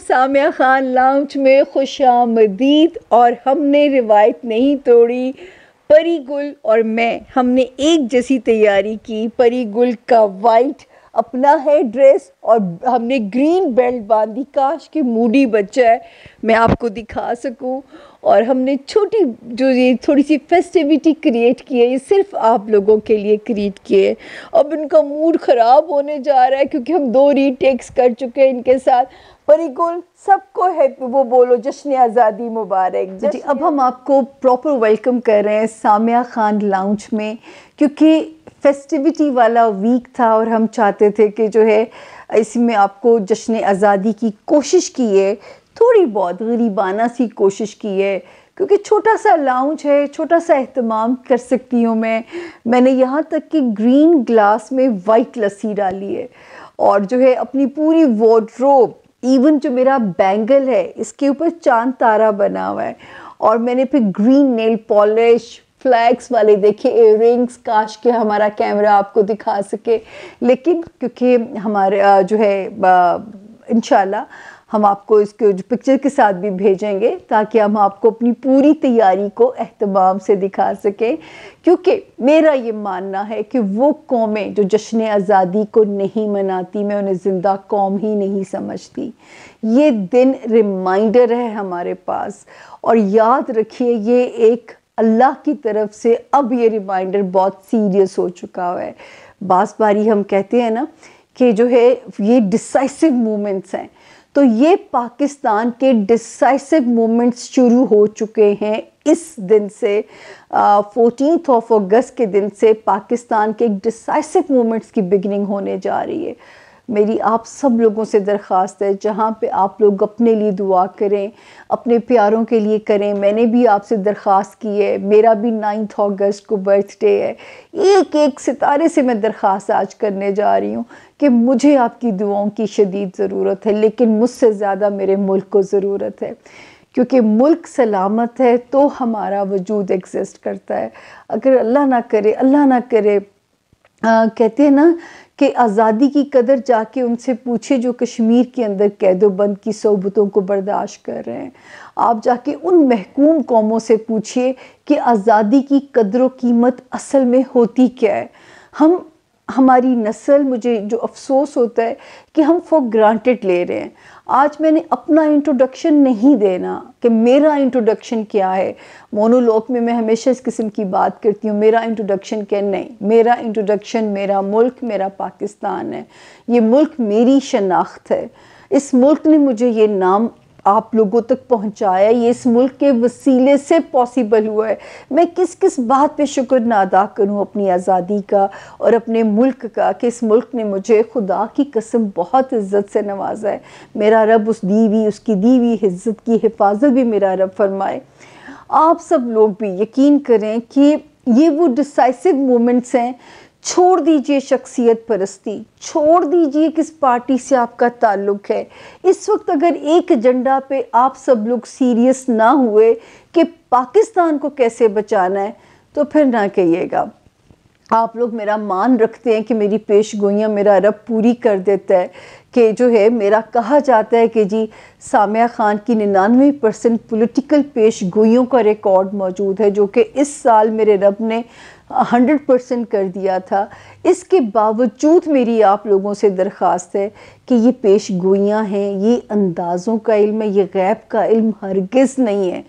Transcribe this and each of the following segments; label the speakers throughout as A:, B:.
A: Samia Khan lounge में खुशामदीद। और हमने रिवायत नहीं तोड़ी। परी गुल और मैं हमने एक जैसी तैयारी की। परी गुल का वाइट अपना है ड्रेस और हमने ग्रीन बेल्ट बांधी। काश कि मूडी बच्चा है, मैं आपको दिखा सकूं। और हमने छोटी जो ये थोड़ी सी फेस्टिविटी क्रिएट की है, ये सिर्फ आप लोगों के लिए क्रिएट किए। अब इनका मूड ख़राब होने जा रहा है क्योंकि हम 2 रीटेक्स कर चुके हैं इनके साथ। परी गुल सबको है वो बोलो जश्न आज़ादी मुबारक जी। अब हम आपको प्रॉपर वेलकम कर रहे हैं सामिया खान लाउंज में, क्योंकि फेस्टिविटी वाला वीक था और हम चाहते थे कि जो है इसमें आपको जश्न आज़ादी की कोशिश की है, थोड़ी बहुत गरीबाना सी कोशिश की है, क्योंकि छोटा सा लाउंज है, छोटा सा एहतमाम कर सकती हूँ मैंने यहाँ तक कि ग्रीन ग्लास में वाइट लस्सी डाली है और जो है अपनी पूरी वार्डरोब, इवन जो मेरा बैंगल है इसके ऊपर चांद तारा बना हुआ है। और मैंने फिर ग्रीन नेल पॉलिश, फ्लैग्स वाले देखे इयररिंग्स। काश के हमारा कैमरा आपको दिखा सके, लेकिन क्योंकि हमारे जो है इंशाल्लाह हम आपको इसके जो पिक्चर के साथ भी भेजेंगे ताकि हम आपको अपनी पूरी तैयारी को एहतमाम से दिखा सकें। क्योंकि मेरा ये मानना है कि वो कौमें जो जश्न आज़ादी को नहीं मनाती, मैं उन्हें ज़िंदा कौम ही नहीं समझती। ये दिन रिमाइंडर है हमारे पास, और याद रखिए ये एक अल्लाह की तरफ से अब ये रिमाइंडर बहुत सीरियस हो चुका है। बास बारी हम कहते हैं ना कि जो है ये डिसाइसिव मोमेंट्स हैं, तो ये पाकिस्तान के डिसाइसिव मोमेंट्स शुरू हो चुके हैं इस दिन से। 14 अगस्त के दिन से पाकिस्तान के डिसाइसिव मोमेंट्स की बिगिनिंग होने जा रही है। मेरी आप सब लोगों से दरख्वास्त है, जहाँ पे आप लोग अपने लिए दुआ करें, अपने प्यारों के लिए करें। मैंने भी आपसे दरख्वास्त की है, मेरा भी 9 अगस्त को बर्थडे है। एक एक सितारे से मैं दरख्वास्त आज करने जा रही हूँ कि मुझे आपकी दुआओं की शदीद ज़रूरत है, लेकिन मुझसे ज़्यादा मेरे मुल्क को ज़रूरत है, क्योंकि मुल्क सलामत है तो हमारा वजूद एग्जिस्ट करता है। अगर अल्लाह ना करे कहते हैं ना कि आज़ादी की कदर जाके उनसे पूछे जो कश्मीर के अंदर कैदोबंद की सोबतों को बर्दाश्त कर रहे हैं। आप जाके उन महकूम कौमों से पूछिए कि आज़ादी की कदर व कीमत असल में होती क्या है। हमारी नस्ल, मुझे जो अफसोस होता है कि हम फॉर ग्रांटेड ले रहे हैं। आज मैंने अपना इंट्रोडक्शन नहीं देना कि मेरा इंट्रोडक्शन क्या है। मोनोलॉग में मैं हमेशा इस किस्म की बात करती हूँ, मेरा इंट्रोडक्शन क्या, नहीं, मेरा इंट्रोडक्शन मेरा मुल्क, मेरा पाकिस्तान है। ये मुल्क मेरी शनाख्त है। इस मुल्क ने मुझे ये नाम आप लोगों तक पहुंचाया, ये इस मुल्क के वसीले से पॉसिबल हुआ है। मैं किस किस बात पे शुक्र ना अदा करूं अपनी आज़ादी का और अपने मुल्क का, कि इस मुल्क ने मुझे खुदा की कसम बहुत इज़्ज़त से नवाजा है। मेरा रब उसकी दीवी इज़्ज़त की हिफाजत भी मेरा रब फरमाए। आप सब लोग भी यकीन करें कि ये वो डिसाइसिव मोमेंट्स हैं। छोड़ दीजिए शख्सियत परस्ती, छोड़ दीजिए किस पार्टी से आपका ताल्लुक़ है। इस वक्त अगर एक एजेंडा पे आप सब लोग सीरियस ना हुए कि पाकिस्तान को कैसे बचाना है, तो फिर ना कहिएगा। आप लोग मेरा मान रखते हैं कि मेरी पेशगोइयाँ मेरा रब पूरी कर देता है, कि जो है मेरा कहा जाता है कि जी सामिया खान की 99% पॉलिटिकल पेशगोइयों का रिकॉर्ड मौजूद है, जो कि इस साल मेरे रब ने 100% कर दिया था। इसके बावजूद मेरी आप लोगों से दरख्वास्त है कि ये पेशगोइयाँ हैं, ये अंदाज़ों का इल्म है, ये गैब का इल्म हरगिज़ नहीं है।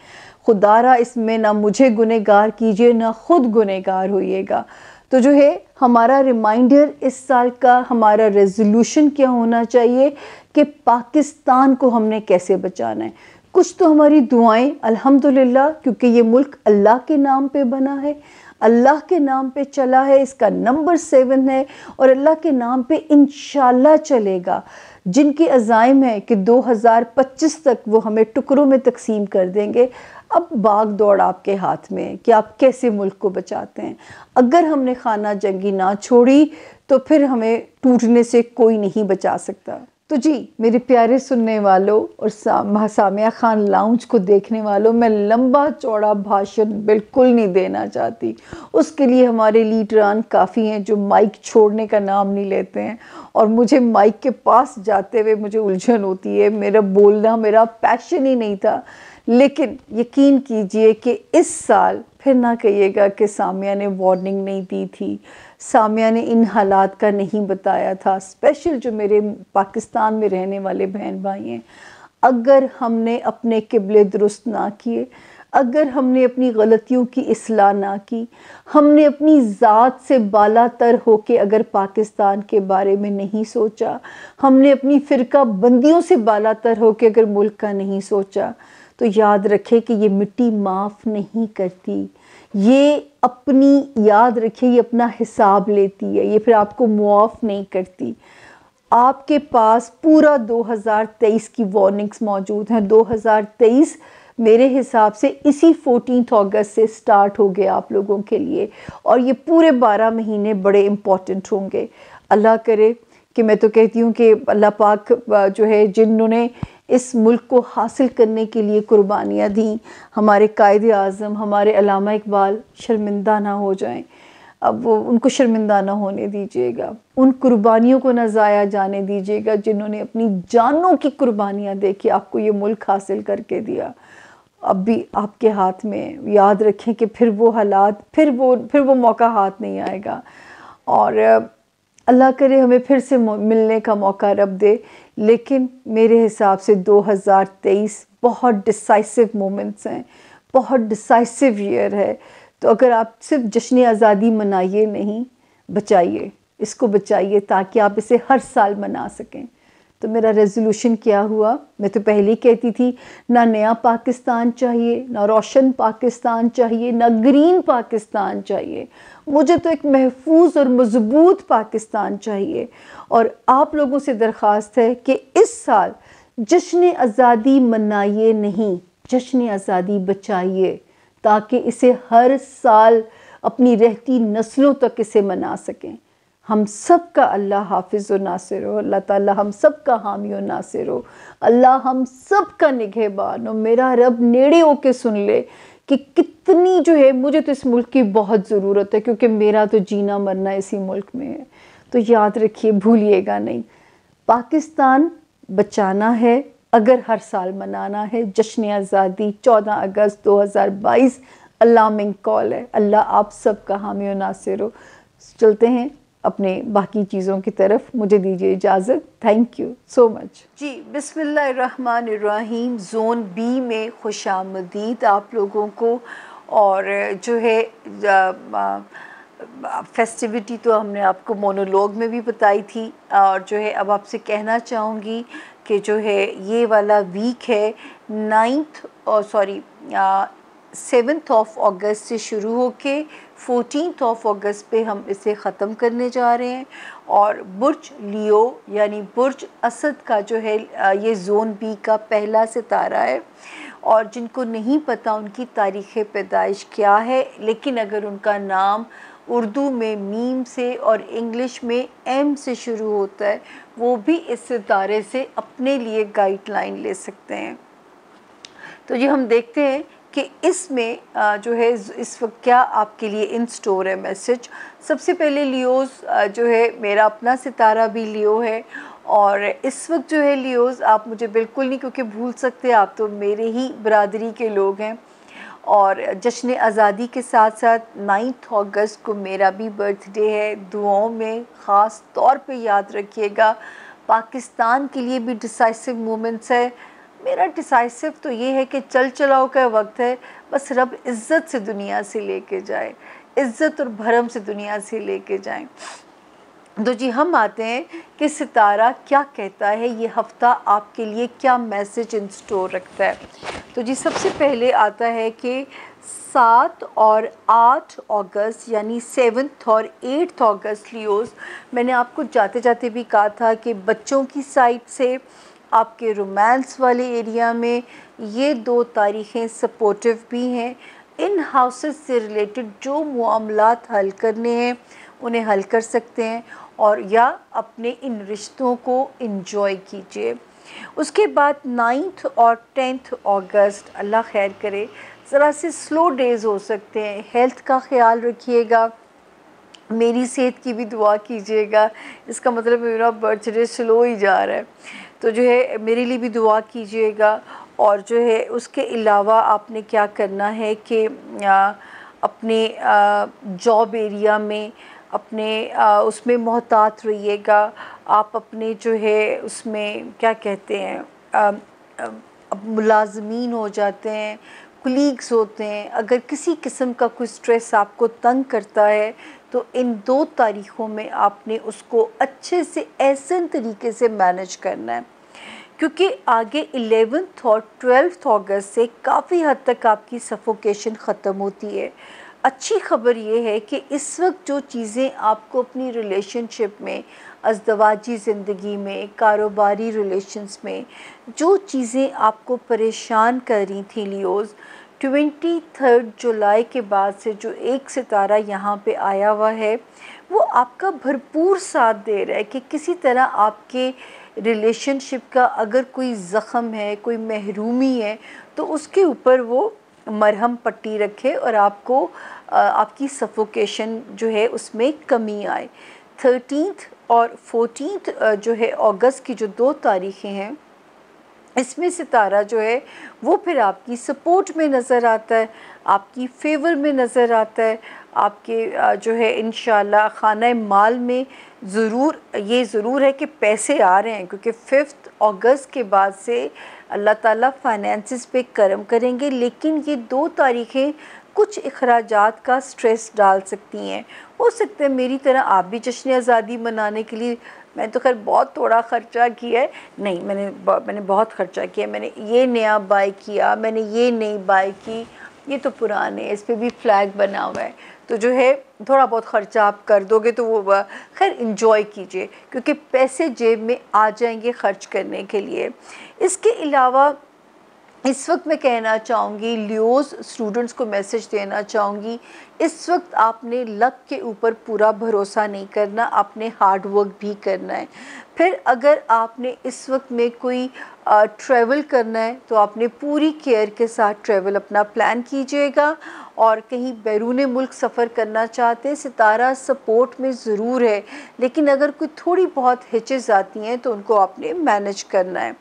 A: खुदारा इसमें ना मुझे गुनहगार कीजिए, ना खुद गुनहगार होइएगा। तो जो है हमारा रिमाइंडर इस साल का, हमारा रेजोल्यूशन क्या होना चाहिए कि पाकिस्तान को हमने कैसे बचाना है। कुछ तो हमारी दुआएं अल्हम्दुलिल्लाह, क्योंकि ये मुल्क अल्लाह के नाम पे बना है, अल्लाह के नाम पे चला है, इसका नंबर 7 है और अल्लाह के नाम पे इंशाल्लाह चलेगा। जिनकी अज़ाइम है कि 2025 तक वो हमें टुकड़ों में तकसीम कर देंगे। अब भाग दौड़ आपके हाथ में है कि आप कैसे मुल्क को बचाते हैं। अगर हमने खाना जंगी ना छोड़ी तो फिर हमें टूटने से कोई नहीं बचा सकता। तो जी मेरे प्यारे सुनने वालों और सामिया खान लाउंज को देखने वालों, मैं लंबा चौड़ा भाषण बिल्कुल नहीं देना चाहती। उसके लिए हमारे लीडरान काफ़ी हैं जो माइक छोड़ने का नाम नहीं लेते हैं, और मुझे माइक के पास जाते हुए मुझे उलझन होती है। मेरा बोलना मेरा पैशन ही नहीं था। लेकिन यकीन कीजिए कि इस साल फिर ना कहिएगा कि सामिया ने वार्निंग नहीं दी थी, सामिया ने इन हालात का नहीं बताया था। स्पेशल जो मेरे पाकिस्तान में रहने वाले बहन भाई हैं, अगर हमने अपने किबले दुरुस्त ना किए, अगर हमने अपनी गलतियों की इस्लाह ना की, हमने अपनी ज़ात से बालातर होके अगर पाकिस्तान के बारे में नहीं सोचा, हमने अपनी फ़िरका बंदियों से बालातर होके अगर मुल्क का नहीं सोचा, तो याद रखें कि ये मिट्टी माफ़ नहीं करती। ये अपनी, याद रखिए, ये अपना हिसाब लेती है, ये फिर आपको मुआफ़ नहीं करती। आपके पास पूरा 2023 की वार्निंग्स मौजूद हैं। 2023 मेरे हिसाब से इसी 14 अगस्त से स्टार्ट हो गया आप लोगों के लिए, और ये पूरे 12 महीने बड़े इम्पॉर्टेंट होंगे। अल्लाह करे कि, मैं तो कहती हूँ कि अल्लाह पाक जो है, जिन्होंने इस मुल्क को हासिल करने के लिए कुर्बानियाँ दी, हमारे कायदे आज़म, हमारे अल्लामा इकबाल शर्मिंदा ना हो जाएं। अब वो, उनको शर्मिंदा ना होने दीजिएगा, उन कुर्बानियों को ना ज़ाया जाने दीजिएगा जिन्होंने अपनी जानों की कुर्बानियाँ दे के आपको ये मुल्क हासिल करके दिया। अब भी आपके हाथ में, याद रखें कि फिर वो हालात, फिर वो मौका हाथ नहीं आएगा। और अल्लाह करे हमें फिर से मिलने का मौका रब दे। लेकिन मेरे हिसाब से 2023 बहुत डिसाइसिव मोमेंट्स हैं, बहुत डिसाइसिव ईयर है। तो अगर आप सिर्फ जश्न आज़ादी मनाइए नहीं, बचाइए, इसको बचाइए, ताकि आप इसे हर साल मना सकें। तो मेरा रेजोल्यूशन क्या हुआ, मैं तो पहले ही कहती थी, ना नया पाकिस्तान चाहिए, ना रोशन पाकिस्तान चाहिए, ना ग्रीन पाकिस्तान चाहिए। मुझे तो एक महफूज और मजबूत पाकिस्तान चाहिए। और आप लोगों से दरख्वास्त है कि इस साल जश्न आज़ादी मनाइए नहीं, जश्न आज़ादी बचाइए, ताकि इसे हर साल अपनी रहती नस्लों तक इसे मना सकें। हम सब का अल्लाह हाफिज़ व नासिर हो, अल्लाह ताला हम सब का हामी व नासिर हो, अल्लाह हम सब का निगहबान हो। मेरा रब नेड़े होके सुन ले कि कितनी जो है, मुझे तो इस मुल्क की बहुत ज़रूरत है, क्योंकि मेरा तो जीना मरना इसी मुल्क में है। तो याद रखिए, भूलिएगा नहीं, पाकिस्तान बचाना है, अगर हर साल मनाना है जश्न आज़ादी 14 अगस्त 2022। अल्लाह में कॉल है, अल्लाह आप सब का हामी व नासिर हो। चलते हैं अपने बाकी चीज़ों की तरफ, मुझे दीजिए इजाज़त। थैंक यू सो मच जी। बिस्मिल्लाहिर्रहमानिर्रहीम। ज़ोन बी में खुशामदीद आप लोगों को। और जो है फेस्टिविटी तो हमने आपको मोनोलॉग में भी बताई थी, और जो है अब आपसे कहना चाहूँगी कि जो है ये वाला वीक है 7 अगस्त से शुरू होके 14 अगस्त पे हम इसे ख़त्म करने जा रहे हैं। और बुर्ज लियो यानी बुर्ज असद का जो है ये ज़ोन बी का पहला सितारा है। और जिनको नहीं पता उनकी तारीख़ पैदाइश क्या है, लेकिन अगर उनका नाम उर्दू में मीम से और इंग्लिश में एम से शुरू होता है, वो भी इस सितारे से अपने लिए गाइडलाइन ले सकते हैं। तो ये हम देखते हैं कि इसमें जो है इस वक्त क्या आपके लिए इन स्टोर है मैसेज। सबसे पहले लियोज़ जो है, मेरा अपना सितारा भी लियो है, और इस वक्त जो है लियोज़ आप मुझे बिल्कुल नहीं क्योंकि भूल सकते, आप तो मेरे ही बरादरी के लोग हैं। और जश्न आज़ादी के साथ साथ 9 अगस्त को मेरा भी बर्थडे है। दुआओं में ख़ास तौर पे याद रखिएगा। पाकिस्तान के लिए भी डिसाइसिव मोमेंट्स है। मेरा डिसाइसिव तो ये है कि चल चलाओ का वक्त है, बस रब इज़्ज़त से दुनिया से लेके जाए, इज़्ज़त और भरम से दुनिया से लेके जाए। तो जी हम आते हैं कि सितारा क्या कहता है, ये हफ़्ता आपके लिए क्या मैसेज इन स्टोर रखता है। तो जी सबसे पहले आता है कि 7 और 8 अगस्त यानी 7 और 8 अगस्त लियोज़, मैंने आपको जाते जाते भी कहा था कि बच्चों की साइड से आपके रोमांस वाले एरिया में ये 2 तारीख़ें सपोर्टिव भी हैं। इन हाउसेस से रिलेटेड जो मामलात हल करने हैं उन्हें हल कर सकते हैं और या अपने इन रिश्तों को इन्जॉय कीजिए। उसके बाद 9 और 10 अगस्त अल्लाह खैर करे ज़रा से स्लो डेज़ हो सकते हैं। हेल्थ का ख़्याल रखिएगा, मेरी सेहत की भी दुआ कीजिएगा। इसका मतलब मेरा बर्थडे स्लो ही जा रहा है, तो जो है मेरे लिए भी दुआ कीजिएगा। और जो है उसके अलावा आपने क्या करना है कि अपने जॉब एरिया में अपने उसमें मोहतात रहिएगा। आप अपने जो है उसमें क्या कहते हैं अब मुलाजमीन हो जाते हैं, कुलीग्स होते हैं, अगर किसी किस्म का कोई स्ट्रेस आपको तंग करता है तो इन 2 तारीख़ों में आपने उसको अच्छे से एहसन तरीके से मैनेज करना है, क्योंकि आगे 11 और 12 अगस्त से काफ़ी हद तक आपकी सफोकेशन ख़त्म होती है। अच्छी ख़बर ये है कि इस वक्त जो चीज़ें आपको अपनी रिलेशनशिप में, अज़दवाजी ज़िंदगी में, कारोबारी रिलेशंस में जो चीज़ें आपको परेशान कर रही थी लियोज़, 23 जुलाई के बाद से जो एक सितारा यहाँ पे आया हुआ है वो आपका भरपूर साथ दे रहा है कि किसी तरह आपके रिलेशनशिप का अगर कोई ज़ख़म है, कोई महरूमी है, तो उसके ऊपर वो मरहम पट्टी रखे और आपको आपकी सफोकेशन जो है उसमें कमी आए। 13 और 14 जो है अगस्त की जो 2 तारीख़ें हैं, इसमें सितारा जो है वो फिर आपकी सपोर्ट में नज़र आता है, आपकी फेवर में नज़र आता है, आपके जो है इंशाल्लाह खाना माल में ये ज़रूर है कि पैसे आ रहे हैं, क्योंकि 5 अगस्त के बाद से अल्लाह ताला फाइनेंसिस पे करम करेंगे। लेकिन ये 2 तारीख़ें कुछ अखराजात का स्ट्रेस डाल सकती हैं। हो सकता है मेरी तरह आप भी जश्न आज़ादी मनाने के लिए, मैं तो खैर बहुत थोड़ा ख़र्चा किया है, नहीं मैंने बहुत ख़र्चा किया। मैंने ये नया बाय किया, मैंने ये नई बाय की, ये तो पुराने है, इस पर भी फ्लैग बना हुआ है, तो जो है थोड़ा बहुत ख़र्चा आप कर दोगे तो वो खैर इंजॉय कीजिए, क्योंकि पैसे जेब में आ जाएंगे ख़र्च करने के लिए। इसके अलावा इस वक्त मैं कहना चाहूँगी, लियोज़ स्टूडेंट्स को मैसेज देना चाहूँगी, इस वक्त आपने लक के ऊपर पूरा भरोसा नहीं करना, आपने हार्ड वर्क भी करना है। फिर अगर आपने इस वक्त में कोई ट्रैवल करना है तो आपने पूरी केयर के साथ ट्रैवल अपना प्लान कीजिएगा। और कहीं बैरून मुल्क सफ़र करना चाहते हैं, सितारा सपोर्ट में ज़रूर है, लेकिन अगर कोई थोड़ी बहुत हिचेस आती हैं तो उनको आपने मैनेज करना है।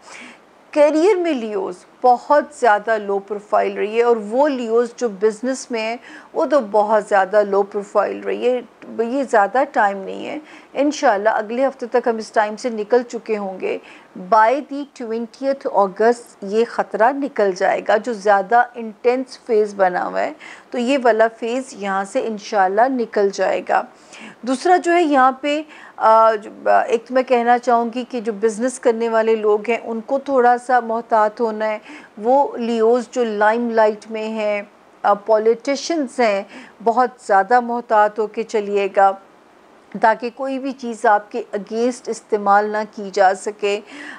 A: करियर में लियोज़ बहुत ज़्यादा लो प्रोफाइल रही है, और वो लियोज़ जो बिज़नेस में है वो तो बहुत ज़्यादा लो प्रोफाइल रही है। ये ज़्यादा टाइम नहीं है, इंशाल्लाह अगले हफ्ते तक हम इस टाइम से निकल चुके होंगे। बाय दी 20 अगस्त ये ख़तरा निकल जाएगा, जो ज़्यादा इंटेंस फेज़ बना हुआ है, तो ये वाला फेज़ यहाँ से इंशाल्लाह निकल जाएगा। दूसरा जो है यहाँ पे एक तो मैं कहना चाहूँगी कि जो बिज़नेस करने वाले लोग हैं उनको थोड़ा सा मोहतात होना है। वो लियोज़ जो लाइमलाइट में हैं, पॉलिटिशियंस हैं, बहुत ज़्यादा मोहतात होके चलिएगा, ताकि कोई भी चीज़ आपके अगेंस्ट इस्तेमाल ना की जा सके।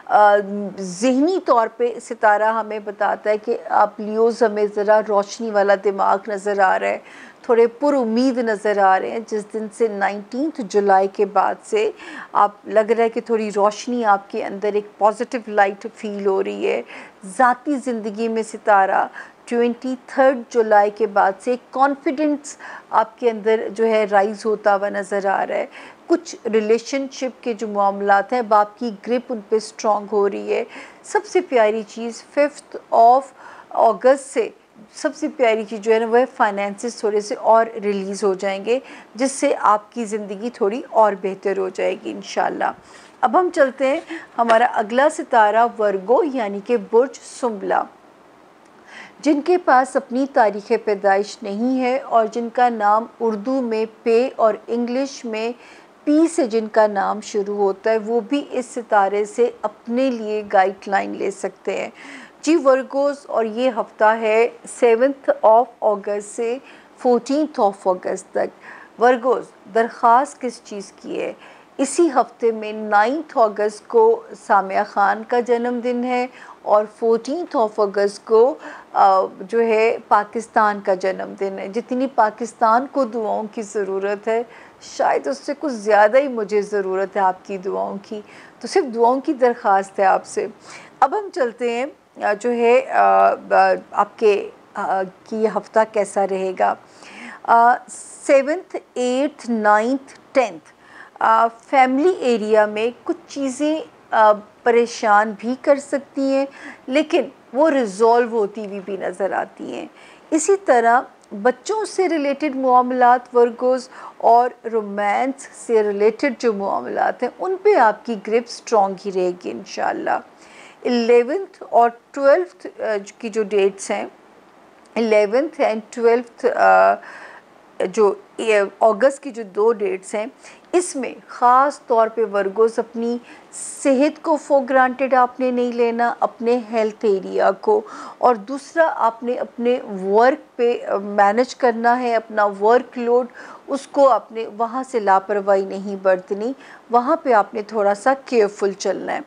A: ज़हनी तौर पे सितारा हमें बताता है कि आप लियोज़ हमें ज़रा रोशनी वाला दिमाग नज़र आ रहा है, थोड़े पुरुमीद नज़र आ रहे हैं। जिस दिन से 19 जुलाई के बाद से आप लग रहा है कि थोड़ी रोशनी आपके अंदर, एक पॉजिटिव लाइट फ़ील हो रही है। ज़ाती ज़िंदगी में सितारा 23 जुलाई के बाद से कॉन्फिडेंस आपके अंदर जो है राइज़ होता हुआ नज़र आ रहा है। कुछ रिलेशनशिप के जो मामलात हैं, अब आपकी ग्रिप उन पे स्ट्रॉन्ग हो रही है। सबसे प्यारी चीज़ 5 अगस्त से सबसे प्यारी चीज़ जो है ना, वह फाइनेंसेस थोड़े से और रिलीज़ हो जाएंगे, जिससे आपकी ज़िंदगी थोड़ी और बेहतर हो जाएगी इंशाल्लाह। अब हम चलते हैं, हमारा अगला सितारा वर्गो यानी कि बुर्ज सुंबला, जिनके पास अपनी तारीख़ पैदाइश नहीं है और जिनका नाम उर्दू में पे और इंग्लिश में पी से जिनका नाम शुरू होता है, वो भी इस सितारे से अपने लिए गाइडलाइन ले सकते हैं जी वर्गोस। और ये हफ्ता है 7 अगस्त से 14 अगस्त तक। वर्गोस, दरख्वास्त किस चीज़ की है? इसी हफ्ते में 9 अगस्त को सामिया ख़ान का जन्मदिन है और 14 अगस्त को जो है पाकिस्तान का जन्मदिन है। जितनी पाकिस्तान को दुआओं की ज़रूरत है, शायद उससे कुछ ज़्यादा ही मुझे ज़रूरत है आपकी दुआओं की। तो सिर्फ दुआओं की दरख्वास्त है आपसे। अब हम चलते हैं जो है आपके कि हफ्ता कैसा रहेगा। 7th 8th 9th 10th family area में कुछ चीज़ें परेशान भी कर सकती हैं, लेकिन वो रिज़ॉल्व होती हुई भी नज़र आती हैं। इसी तरह बच्चों से रिलेटेड मामलात वर्गोज़ और रोमांस से रिलेटेड जो मामलात हैं उन पे आपकी ग्रिप स्ट्रॉन्ग ही रहेगी इंशाल्लाह। 11th और 12th की जो डेट्स हैं, 11th एंड 12th जो अगस्त की जो 2 डेट्स हैं, इसमें ख़ास तौर पे वर्गोस अपनी सेहत को फॉर ग्रांटेड आपने नहीं लेना, अपने हेल्थ एरिया को, और दूसरा आपने अपने वर्क पे मैनेज करना है अपना वर्कलोड, उसको आपने वहाँ से लापरवाही नहीं बरतनी, वहाँ पे आपने थोड़ा सा केयरफुल चलना है।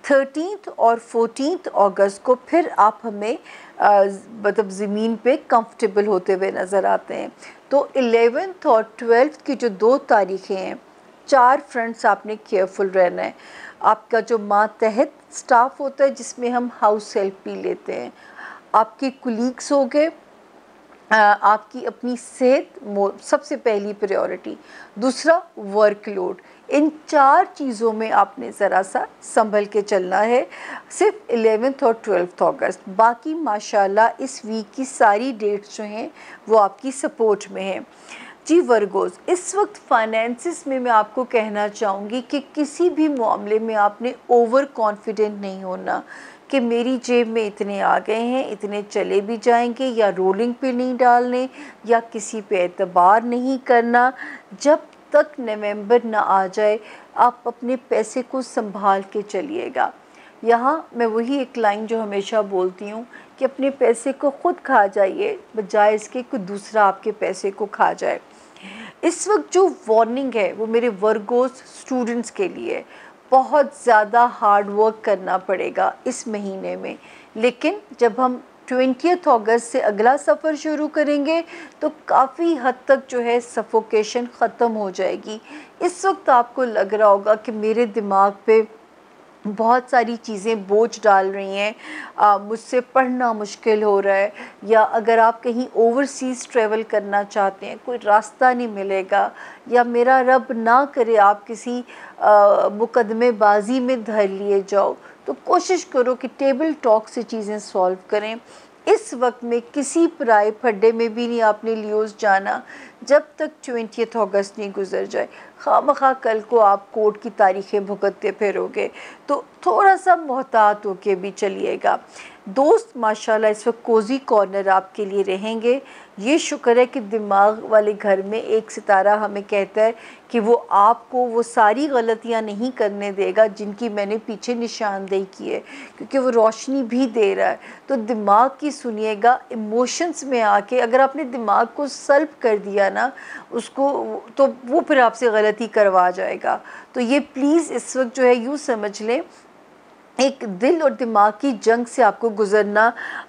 A: 13th और 14th अगस्त को फिर आप हमें मतलब ज़मीन पे कंफर्टेबल होते हुए नज़र आते हैं। तो 11th और 12th की जो 2 तारीखें हैं, 4 फ्रंट्स आपने केयरफुल रहना है। आपका जो मातहत स्टाफ होता है जिसमें हम हाउस हेल्प भी लेते हैं, आपके कुलीग्स हो गए, आपकी अपनी सेहत सबसे पहली प्रायोरिटी, दूसरा वर्कलोड, इन 4 चीज़ों में आपने ज़रा सा संभल के चलना है सिर्फ 11th और 12th अगस्त। बाकी माशाल्लाह इस वीक की सारी डेट्स जो हैं वो आपकी सपोर्ट में हैं। जी वर्गोज़, इस वक्त फाइनेंसिस में मैं आपको कहना चाहूँगी कि किसी भी मामले में आपने ओवर कॉन्फिडेंट नहीं होना कि मेरी जेब में इतने आ गए हैं, इतने चले भी जाएंगे, या रोलिंग पे नहीं डालने, या किसी पे एतबार नहीं करना। जब तक नवंबर ना आ जाए आप अपने पैसे को संभाल के चलिएगा। यहाँ मैं वही एक लाइन जो हमेशा बोलती हूँ कि अपने पैसे को ख़ुद खा जाइए बजाय इसके कोई दूसरा आपके पैसे को खा जाए। इस वक्त जो वार्निंग है वो मेरे वर्गोस स्टूडेंट्स के लिए, बहुत ज़्यादा हार्ड वर्क करना पड़ेगा इस महीने में, लेकिन जब हम 20 अगस्त से अगला सफ़र शुरू करेंगे तो काफ़ी हद तक जो है सफोकेशन ख़त्म हो जाएगी। इस वक्त आपको लग रहा होगा कि मेरे दिमाग पे बहुत सारी चीज़ें बोझ डाल रही हैं, मुझसे पढ़ना मुश्किल हो रहा है, या अगर आप कहीं ओवरसीज़ ट्रैवल करना चाहते हैं कोई रास्ता नहीं मिलेगा, या मेरा रब ना करे आप किसी मुकदमेबाजी में धर लिए जाओ, तो कोशिश करो कि टेबल टॉक से चीज़ें सॉल्व करें। इस वक्त में किसी पराए फड्डे में भी नहीं आपने लियोज जाना जब तक 20 अगस्त नहीं गुजर जाए। खामखा कल को आप कोर्ट की तारीखें भुगतते फिरोगे, तो थोड़ा सा मोहतात होके भी चलिएगा। दोस्त माशाल्लाह इस वक्त कोज़ी कॉर्नर आपके लिए रहेंगे। ये शुक्र है कि दिमाग वाले घर में एक सितारा हमें कहता है कि वो आपको वो सारी गलतियां नहीं करने देगा जिनकी मैंने पीछे निशानदेही की है, क्योंकि वो रोशनी भी दे रहा है। तो दिमाग की सुनिएगा, इमोशंस में आके अगर आपने दिमाग को सल्ब कर दिया ना उसको, तो वो फिर आपसे गलती करवा जाएगा। तो ये प्लीज़ इस वक्त जो है यूँ समझ लें, एक दिल और दिमाग की जंग से आपको गुज़रना,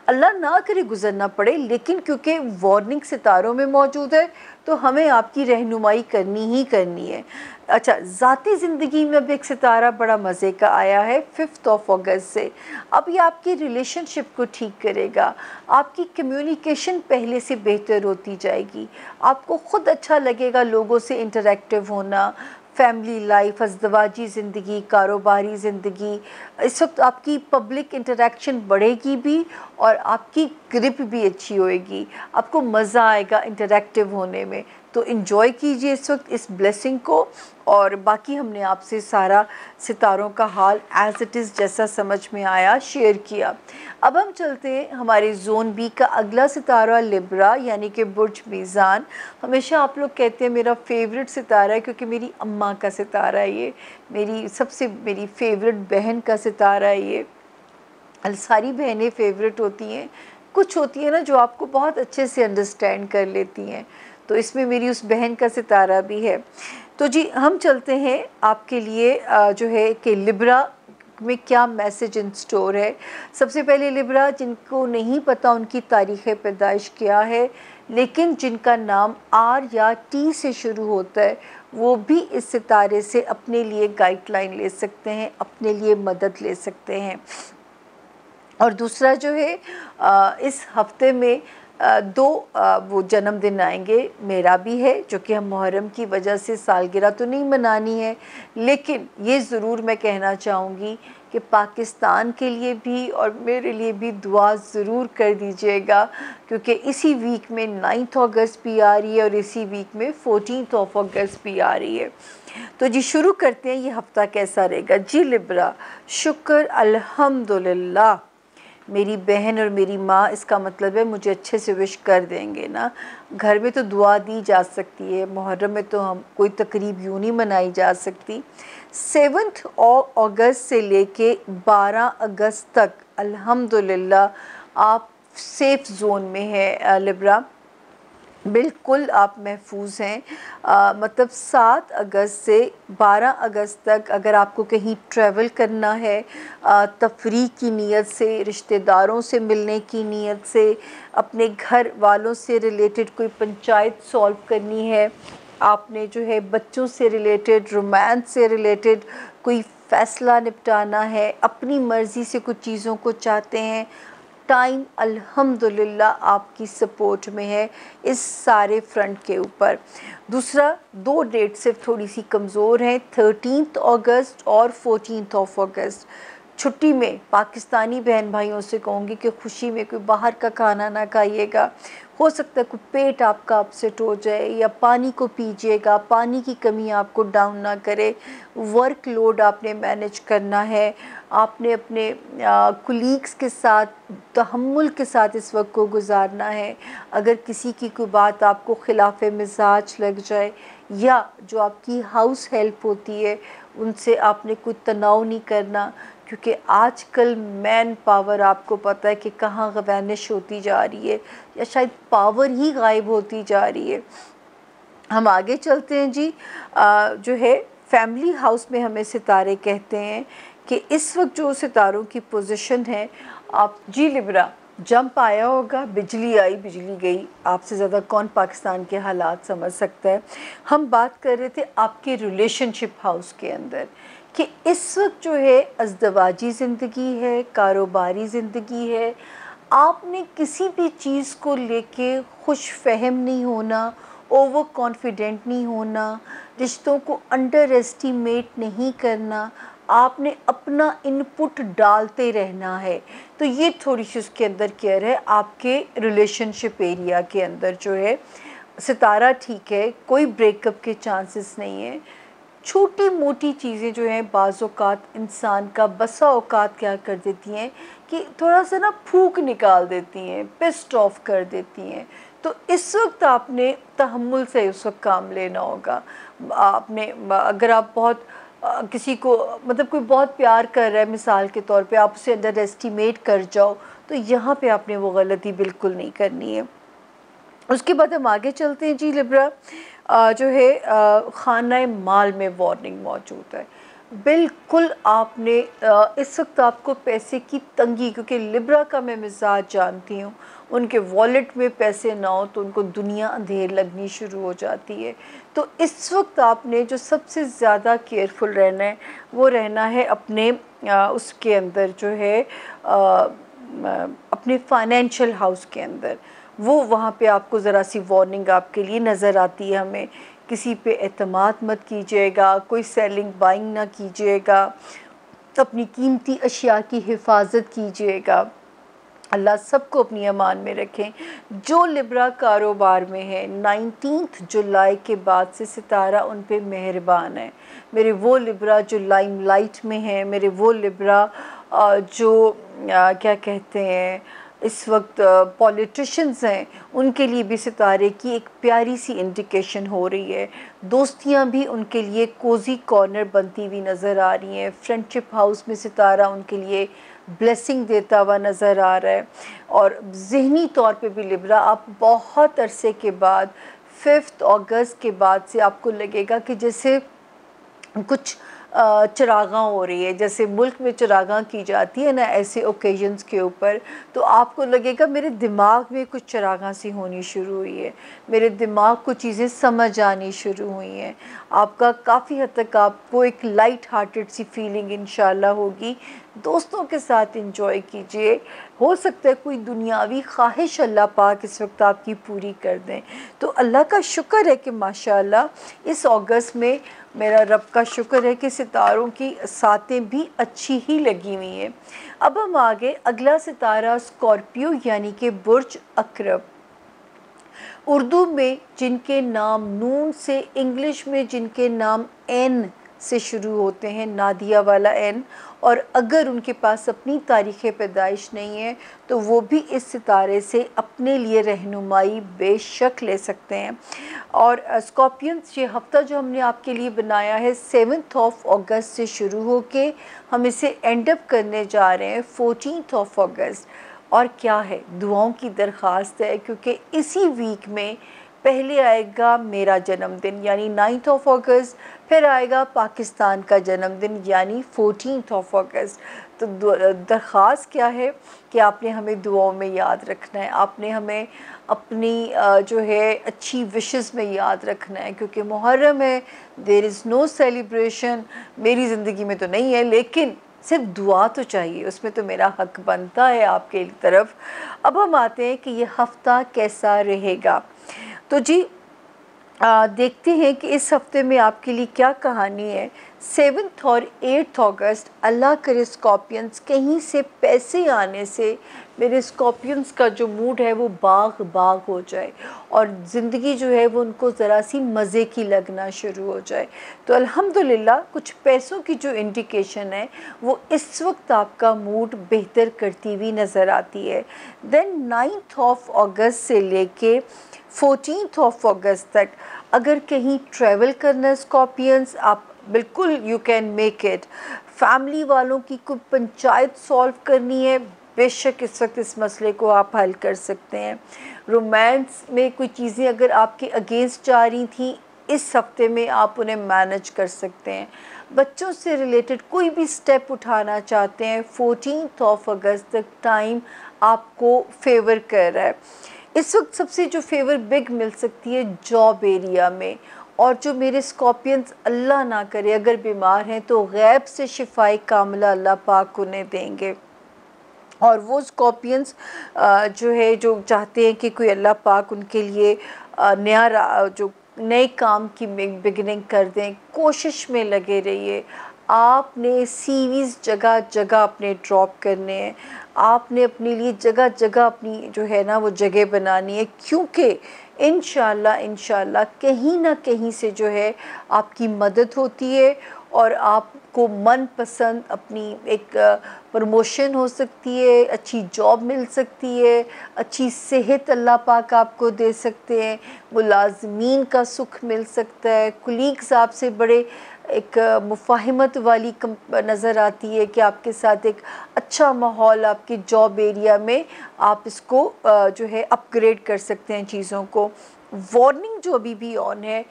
A: अल्लाह ना करे गुज़रना पड़े, लेकिन क्योंकि वार्निंग सितारों में मौजूद है तो हमें आपकी रहनुमाई करनी ही करनी है। अच्छा, ज़ाती ज़िंदगी में अब एक सितारा बड़ा मज़े का आया है 5 अगस्त से। अब ये आपकी रिलेशनशिप को ठीक करेगा, आपकी कम्युनिकेशन पहले से बेहतर होती जाएगी, आपको ख़ुद अच्छा लगेगा लोगों से इंटरेक्टिव होना, फैमिली लाइफ, अज़दवाजी ज़िंदगी, कारोबारी ज़िंदगी। इस वक्त आपकी पब्लिक इंटरेक्शन बढ़ेगी भी और आपकी ग्रिप भी अच्छी होएगी, आपको मज़ा आएगा इंटरेक्टिव होने में। तो इन्जॉय कीजिए इस वक्त इस ब्लेसिंग को। और बाकी हमने आपसे सारा सितारों का हाल एज़ इट इज़ जैसा समझ में आया शेयर किया। अब हम चलते हैं हमारे जोन बी का अगला सितारा लिब्रा यानी कि बुर्ज मीज़ान। हमेशा आप लोग कहते हैं मेरा फेवरेट सितारा है, क्योंकि मेरी अम्मा का सितारा है ये, मेरी फेवरेट बहन का सितारा है ये। सारी बहनें फेवरेट होती हैं, कुछ होती हैं ना जो आपको बहुत अच्छे से अंडरस्टैंड कर लेती हैं, तो इसमें मेरी उस बहन का सितारा भी है। तो जी हम चलते हैं आपके लिए जो है कि लिब्रा में क्या मैसेज इन स्टोर है। सबसे पहले लिब्रा, जिनको नहीं पता उनकी तारीख़ पैदाइश क्या है, लेकिन जिनका नाम आर या टी से शुरू होता है, वो भी इस सितारे से अपने लिए गाइडलाइन ले सकते हैं, अपने लिए मदद ले सकते हैं। और दूसरा जो है इस हफ्ते में दो वो जन्मदिन आएंगे। मेरा भी है, जो कि हम मुहर्रम की वजह से सालगिरह तो नहीं मनानी है, लेकिन ये ज़रूर मैं कहना चाहूँगी कि पाकिस्तान के लिए भी और मेरे लिए भी दुआ ज़रूर कर दीजिएगा, क्योंकि इसी वीक में 9 अगस्त भी आ रही है और इसी वीक में 14 अगस्त भी आ रही है। तो जी शुरू करते हैं, ये हफ़्ता कैसा रहेगा। जी लिब्रा, शुक्र अल्हम्दुलिल्लाह। मेरी बहन और मेरी माँ, इसका मतलब है मुझे अच्छे से विश कर देंगे ना। घर में तो दुआ दी जा सकती है, मुहर्रम में तो हम कोई तकरीब यूँ नहीं मनाई जा सकती। 7 अगस्त से लेके 12 अगस्त तक अल्हम्दुलिल्लाह आप सेफ़ ज़ोन में है लिब्रा, बिल्कुल आप महफूज हैं। मतलब 7 अगस्त से 12 अगस्त तक अगर आपको कहीं ट्रैवल करना है, तफरीह की नीयत से, रिश्तेदारों से मिलने की नीयत से, अपने घर वालों से रिलेटेड कोई पंचायत सॉल्व करनी है, आपने जो है बच्चों से रिलेटेड, रोमांस से रिलेटेड कोई फ़ैसला निपटाना है, अपनी मर्ज़ी से कुछ चीज़ों को चाहते हैं, टाइम अल्हम्दुलिल्लाह आपकी सपोर्ट में है इस सारे फ्रंट के ऊपर। दूसरा, 2 डेट सिर्फ थोड़ी सी कमज़ोर हैं, 13 अगस्त और 14 अगस्त। छुट्टी में पाकिस्तानी बहन भाइयों से कहूँगी कि खुशी में कोई बाहर का खाना ना खाइएगा। हो सकता है कोई पेट आपका अपसेट हो जाए, या पानी को पीजिएगा, पानी की कमी आपको डाउन ना करे। वर्क लोड आपने मैनेज करना है, आपने अपने कुलीग्स के साथ तहम्मुल के साथ इस वक्त को गुजारना है। अगर किसी की कोई बात आपको खिलाफ मिजाज लग जाए, या जो आपकी हाउस हेल्प होती है उनसे आपने कोई तनाव नहीं करना, क्योंकि आजकल मैन पावर आपको पता है कि कहाँ वैनिश होती जा रही है, या शायद पावर ही गायब होती जा रही है। हम आगे चलते हैं जी। जो है फैमिली हाउस में हमें सितारे कहते हैं कि इस वक्त जो सितारों की पोजीशन है, आप जी लिब्रा, जंप आया होगा, बिजली आई बिजली गई, आपसे ज़्यादा कौन पाकिस्तान के हालात समझ सकता है। हम बात कर रहे थे आपके रिलेशनशिप हाउस के अंदर कि इस वक्त जो है अज़दवाजी ज़िंदगी है, कारोबारी ज़िंदगी है, आपने किसी भी चीज़ को लेके खुश फहम नहीं होना, ओवर कॉन्फिडेंट नहीं होना, रिश्तों को अंडर एस्टिमेट नहीं करना, आपने अपना इनपुट डालते रहना है। तो ये थोड़ी सी उसके अंदर केयर है। आपके रिलेशनशिप एरिया के अंदर जो है सितारा ठीक है, कोई ब्रेकअप के चांसेस नहीं है। छोटी मोटी चीज़ें जो हैं बाज़ औक़ात इंसान का बसा औक़ात क्या कर देती हैं कि थोड़ा सा ना फूंक निकाल देती हैं, पिस्ड ऑफ कर देती हैं। तो इस वक्त आपने तहम्मुल से उस वक्त काम लेना होगा। आपने अगर आप बहुत किसी को मतलब कोई बहुत प्यार कर रहा है, मिसाल के तौर पे आप उसे अंडर एस्टिमेट कर जाओ, तो यहाँ पे आपने वो गलती बिल्कुल नहीं करनी है। उसके बाद हम आगे चलते हैं जी लिब्रा। जो है खाना माल में वार्निंग मौजूद है। बिल्कुल आपने इस वक्त आपको पैसे की तंगी, क्योंकि लिब्रा का मैं मिजाज जानती हूँ, उनके वॉलेट में पैसे ना हो तो उनको दुनिया अंधेर लगनी शुरू हो जाती है। तो इस वक्त आपने जो सबसे ज़्यादा केयरफुल रहना है वो रहना है अपने उसके अंदर जो है अपने फाइनेंशियल हाउस के अंदर। वो वहाँ पे आपको ज़रा सी वार्निंग आपके लिए नज़र आती है हमें। किसी पे एतमाद मत कीजिएगा, कोई सेलिंग बाइंग ना कीजिएगा, अपनी कीमती अशिया की हिफाजत कीजिएगा। अल्लाह सबको अपनी अमान में रखें। जो लिब्रा कारोबार में है, 19 जुलाई के बाद से सितारा उन पे मेहरबान है। मेरे वो लिब्रा जो लाइमलाइट में हैं, मेरे वो लिब्रा जो क्या कहते हैं इस वक्त पॉलिटिशियंस हैं, उनके लिए भी सितारे की एक प्यारी सी इंडिकेशन हो रही है। दोस्तियां भी उनके लिए कोज़ी कॉर्नर बनती हुई नज़र आ रही हैं। फ्रेंडशिप हाउस में सितारा उनके लिए ब्लेसिंग देता हुआ नज़र आ रहा है। और ज़हनी तौर पे भी लिब्रा, आप बहुत अरसे के बाद 5 अगस्त के बाद से आपको लगेगा कि जैसे कुछ चरागां हो रही है, जैसे मुल्क में चरागां की जाती है ना, ऐसे ओकेजन्स के ऊपर, तो आपको लगेगा मेरे दिमाग में कुछ चरागां सी होनी शुरू हुई है, मेरे दिमाग को चीज़ें समझ आनी शुरू हुई हैं। आपका काफ़ी हद तक आपको एक लाइट हार्टेड सी फीलिंग इंशाल्लाह होगी। दोस्तों के साथ इंजॉय कीजिए, हो सकता है कोई दुनियावी ख्वाहिश अल्लाह पाक इस वक्त आपकी पूरी कर दें। तो अल्लाह का शुक्र है कि माशाल्लाह इस अगस्त में मेरा रब का शुक्र है कि सितारों की सातें भी अच्छी ही लगी हुई हैं। अब हम आगे, अगला सितारा स्कॉर्पियो यानी कि बुर्ज अकरब। उर्दू में जिनके नाम नून से, इंग्लिश में जिनके नाम एन से शुरू होते हैं, नादिया वाला एन, और अगर उनके पास अपनी तारीख़ पैदाइश नहीं है तो वो भी इस सितारे से अपने लिए रहनुमाई बेशक ले सकते हैं। और स्कॉर्पियंस, ये हफ़्ता जो हमने आपके लिए बनाया है 7 अगस्त से शुरू होके हम इसे एंड अप करने जा रहे हैं 14 अगस्त। और क्या है, दुआओं की दरख्वास्त है, क्योंकि इसी वीक में पहले आएगा मेरा जन्मदिन यानी 9 अगस्त, फिर आएगा पाकिस्तान का जन्मदिन यानी 14 अगस्त। तो दरख्वास्त क्या है कि आपने हमें दुआओं में याद रखना है, आपने हमें अपनी जो है अच्छी विशेस में याद रखना है, क्योंकि मुहर्रम है, देयर इज़ नो सेलिब्रेशन, मेरी ज़िंदगी में तो नहीं है, लेकिन सिर्फ दुआ तो चाहिए, उसमें तो मेरा हक बनता है आपके तरफ। अब हम आते हैं कि ये हफ़्ता कैसा रहेगा। तो जी देखते हैं कि इस हफ्ते में आपके लिए क्या कहानी है। 7 और 8 अगस्त, अल्लाह करे स्कॉर्पियंस कहीं से पैसे आने से मेरे स्कॉर्पियंस का जो मूड है वो बाग बाग हो जाए और ज़िंदगी जो है वो उनको ज़रा सी मज़े की लगना शुरू हो जाए। तो अल्हम्दुलिल्लाह कुछ पैसों की जो इंडिकेशन है वो इस वक्त आपका मूड बेहतर करती हुई नज़र आती है। देन 9 अगस्त से लेके 14 अगस्त तक अगर कहीं ट्रैवल करना है स्कॉर्पियंस, आप बिल्कुल you can make it. Family वालों की कोई पंचायत सॉल्व करनी है, बेशक इस वक्त इस मसले को आप हल कर सकते हैं। रोमांस में कोई चीज़ें अगर आपके अगेंस्ट जा रही थी, इस हफ्ते में आप उन्हें मैनेज कर सकते हैं। बच्चों से रिलेटेड कोई भी स्टेप उठाना चाहते हैं, 14 अगस्त तक टाइम आपको फेवर कर रहा है। इस वक्त सबसे जो फेवर बिग मिल सकती है जॉब एरिया में, और जो मेरे स्कॉर्पियंस अल्लाह ना करे अगर बीमार हैं तो गैब से शिफाए कामिला अल्लाह पाक उन्हें देंगे। और वो स्कॉर्पियंस जो है जो चाहते हैं कि कोई अल्लाह पाक उनके लिए जो नए काम की बिगिनिंग कर दें, कोशिश में लगे रहिए। आपने सीवीज़ जगह जगह अपने ड्रॉप करने हैं, आपने अपने लिए जगह जगह अपनी जो है ना वो जगह बनानी है, क्योंकि इंशाल्लाह कहीं ना कहीं से जो है आपकी मदद होती है और आपको मनपसंद अपनी एक प्रमोशन हो सकती है, अच्छी जॉब मिल सकती है, अच्छी सेहत अल्लाह पाक आपको दे सकते हैं, मुलाज़मीन का सुख मिल सकता है, कुलीग्स आपसे बड़े एक मुफाहिमत वाली नज़र आती है कि आपके साथ एक अच्छा माहौल आपके जॉब एरिया में आप इसको जो है अपग्रेड कर सकते हैं चीज़ों को। वार्निंग जो अभी भी ऑन है,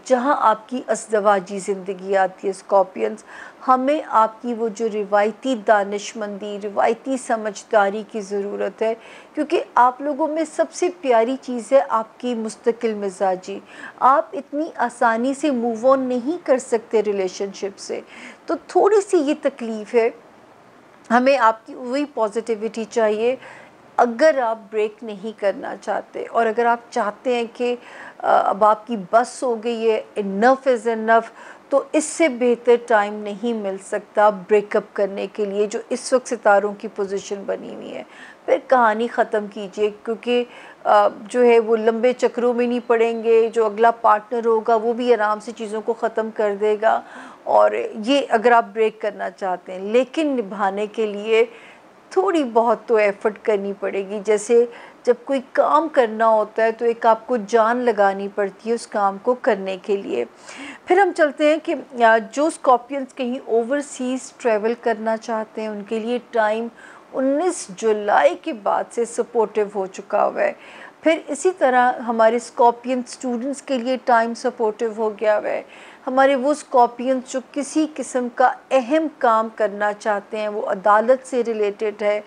A: जहां आपकी अज़दवाजी ज़िंदगी आती है स्कॉर्पियंस, हमें आपकी वो जो रिवायती दानिशमंदी, रिवायती समझदारी की ज़रूरत है, क्योंकि आप लोगों में सबसे प्यारी चीज़ है आपकी मुस्तकिल मिजाजी। आप इतनी आसानी से मूव ऑन नहीं कर सकते रिलेशनशिप से, तो थोड़ी सी ये तकलीफ़ है। हमें आपकी वही पॉजिटिविटी चाहिए। अगर आप ब्रेक नहीं करना चाहते और अगर आप चाहते हैं कि अब आपकी बस हो गई है, इनफ इज़ इनफ, तो इससे बेहतर टाइम नहीं मिल सकता ब्रेकअप करने के लिए जो इस वक्त सितारों की पोजीशन बनी हुई है। फिर कहानी ख़त्म कीजिए, क्योंकि जो है वो लंबे चक्रों में नहीं पड़ेंगे, जो अगला पार्टनर होगा वो भी आराम से चीज़ों को ख़त्म कर देगा। और ये अगर आप ब्रेक करना चाहते हैं, लेकिन निभाने के लिए थोड़ी बहुत तो एफ़र्ट करनी पड़ेगी। जैसे जब कोई काम करना होता है तो एक आपको जान लगानी पड़ती है उस काम को करने के लिए। फिर हम चलते हैं कि जो स्कॉर्पियंस कहीं ओवरसीज़ ट्रैवल करना चाहते हैं उनके लिए टाइम 19 जुलाई के बाद से सपोर्टिव हो चुका हुआ है। फिर इसी तरह हमारे स्कॉर्पियन स्टूडेंट्स के लिए टाइम सपोर्टिव हो गया हुआ है। हमारे वो स्कॉर्पियंस जो किसी किस्म का अहम काम करना चाहते हैं, वो अदालत से रिलेटेड है,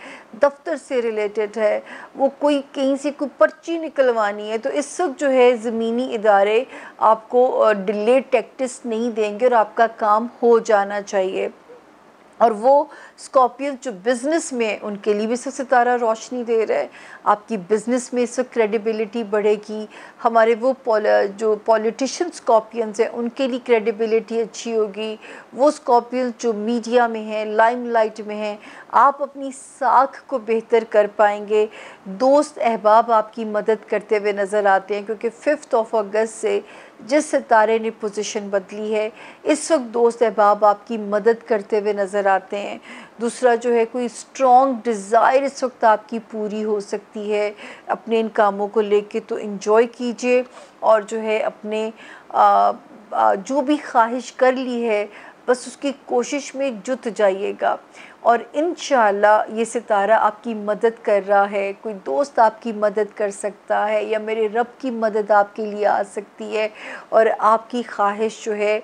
A: दफ्तर से रिलेटेड है, वो कोई कहीं से कोई पर्ची निकलवानी है, तो इस वक्त जो है ज़मीनी इदारे आपको डिले टैक्टिस नहीं देंगे और आपका काम हो जाना चाहिए। और वो स्कॉर्पियन जो बिज़नेस में, उनके लिए भी सितारा रोशनी दे रहा है। आपकी बिज़नेस में इससे क्रेडिबिलिटी बढ़ेगी। हमारे वो जो पॉलिटिशियन स्कॉर्पियंस हैं, उनके लिए क्रेडिबिलिटी अच्छी होगी। वो स्कॉर्पियन जो मीडिया में हैं, लाइमलाइट में हैं, आप अपनी साख को बेहतर कर पाएंगे। दोस्त अहबाब आपकी मदद करते हुए नज़र आते हैं, क्योंकि 5 अगस्त से जिस सितारे ने पोजीशन बदली है, इस वक्त दोस्त अहबाब आपकी मदद करते हुए नज़र आते हैं। दूसरा जो है, कोई स्ट्रॉन्ग डिज़ायर इस वक्त आपकी पूरी हो सकती है अपने इन कामों को लेके, तो इन्जॉय कीजिए और जो है अपने जो भी ख्वाहिश कर ली है बस उसकी कोशिश में जुट जाइएगा और इंशाअल्लाह ये सितारा आपकी मदद कर रहा है। कोई दोस्त आपकी मदद कर सकता है या मेरे रब की मदद आपके लिए आ सकती है और आपकी ख्वाहिश जो है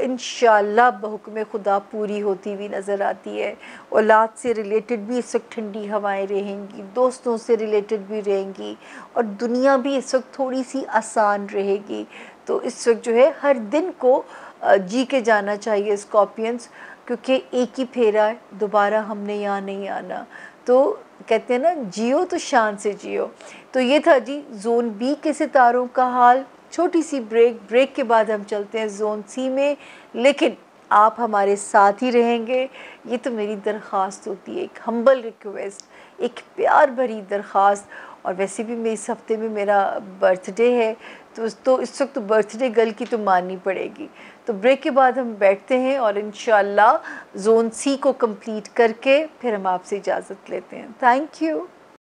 A: इंशाअल्लाह बहुक्म खुदा पूरी होती हुई नज़र आती है। औलाद से रिलेटेड भी इस वक्त ठंडी हवाएं रहेंगी, दोस्तों से रिलेटेड भी रहेंगी और दुनिया भी इस वक्त थोड़ी सी आसान रहेगी। तो इस वक्त जो है हर दिन को जी के जाना चाहिए स्कॉर्पियंस, क्योंकि एक ही फेरा है, दोबारा हमने यहाँ नहीं आना। तो कहते हैं ना, जियो तो शान से जियो। तो ये था जी जोन बी के सितारों का हाल। छोटी सी ब्रेक के बाद हम चलते हैं जोन सी में, लेकिन आप हमारे साथ ही रहेंगे, ये तो मेरी दरख्वास्त होती है, एक हम्बल रिक्वेस्ट, एक प्यार भरी दरख्वास्त। और वैसे भी मैं इस हफ्ते में मेरा बर्थडे है, तो इस वक्त तो बर्थडे गर्ल की तो माननी पड़ेगी। तो ब्रेक के बाद हम बैठते हैं और इंशाअल्लाह जोन सी को कंप्लीट करके फिर हम आपसे इजाज़त लेते हैं। Thank you.